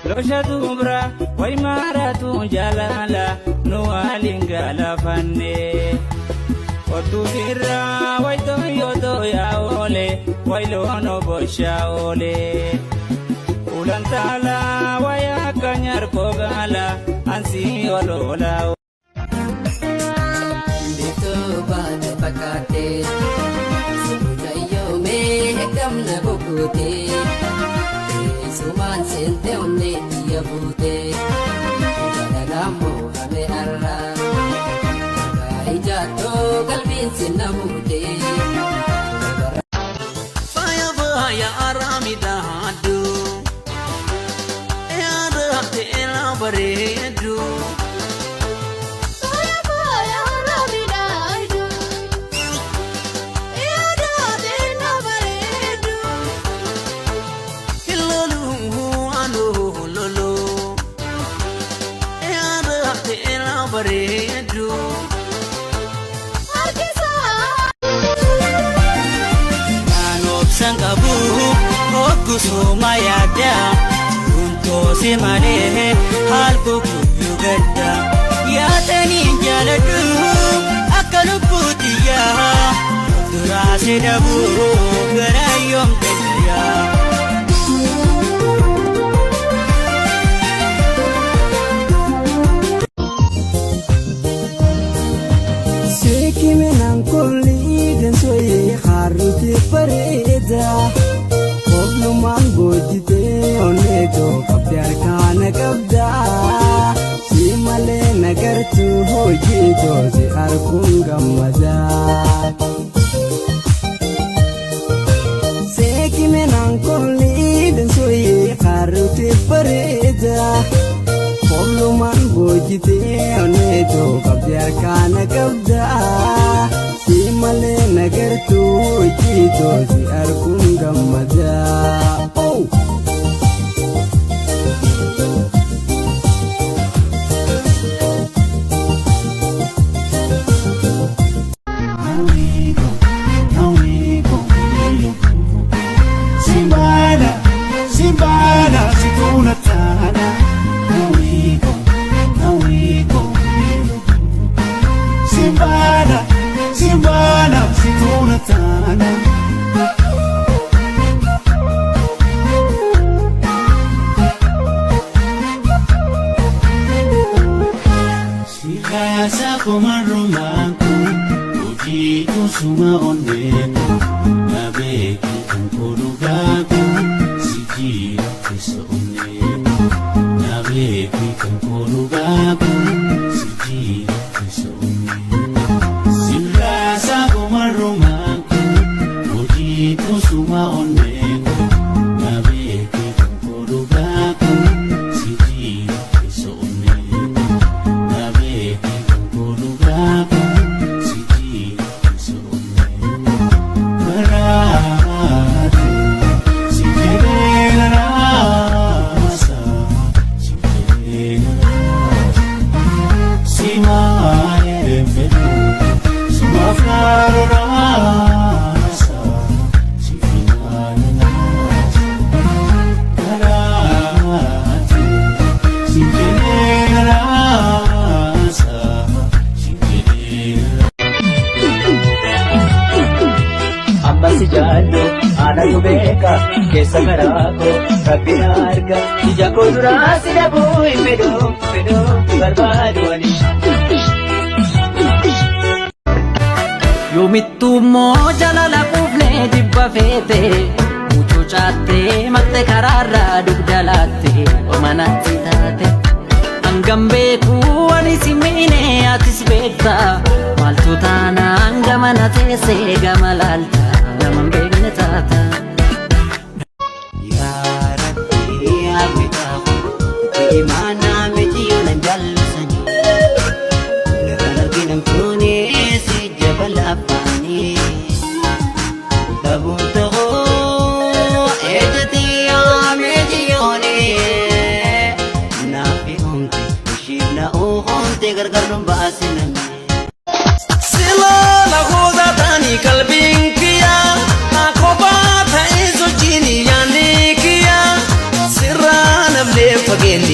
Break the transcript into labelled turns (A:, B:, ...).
A: Losha dubra way maratu jalala no alingala fanne Otu birra way to yodo ya ole way lono bosha ole Ulantala way akanyar kogala ansi olola
B: Dito ba de pakate Sunayo me hekam na bukute Suman sente onne dia bute Galamo hame arra Kai jato galbin sinamute
C: Faya faya aramida hadu Ya rahte ela baredu
D: Faya faya aramida hadu Ya rahte ela baredu
C: Hilolu anu lolo Ya rahte ela baredu Sangabu Oku sumayada Unto simane Halku kuyugada Ya tani jaladu Akalu putiya Durase dabu Garayom tejiya
E: Seki menang kuli dan soye haruti pareda Obluman bojite oneto kapyar kana kabda Si male nagar tu hojito si arkun gammaja Seki menang kuli dan soye haruti pareda Obluman bojite oneto kapyar kana kabda Si male nagar tu hojito si arkun gammaja Oh!
F: Simbana, Simbana, Situnatana. Simbana, Simbana, Situnatana. Sikasa kumarumaku, ujitu suma oneko, nabeki kangkurugaku, sikira kesa oneko, nabeki kangkurugaku, sikira kesa oneko. Sikasa kumarumaku, ujitu suma oneko, nabeki kangkurugaku, sikira kesa oneko.
A: Ambasi jalo ana yubeka kesa garako rabbina arga ijako durasi dabu pedo pedo barbadu ani
B: Yomittu mo jalala kufne dibba fete Mucho chatte matte kararra dugdalatte Omanatti taate Angambe kuwani simine atis bekta Maltu tana angamana tese gamalalta Gaman begne tata Ya Rabbi abitahu Imana mejiyo nanjalsani Nagalagin ang tunis jabal apani Tabunto ko ejati amejiyone Nafi unti ushib na uhunti gargar numbasin
C: Sila lahuda tani kalbin kiya Ako ba ta iso chini yani kiya Sirra nable fageenni.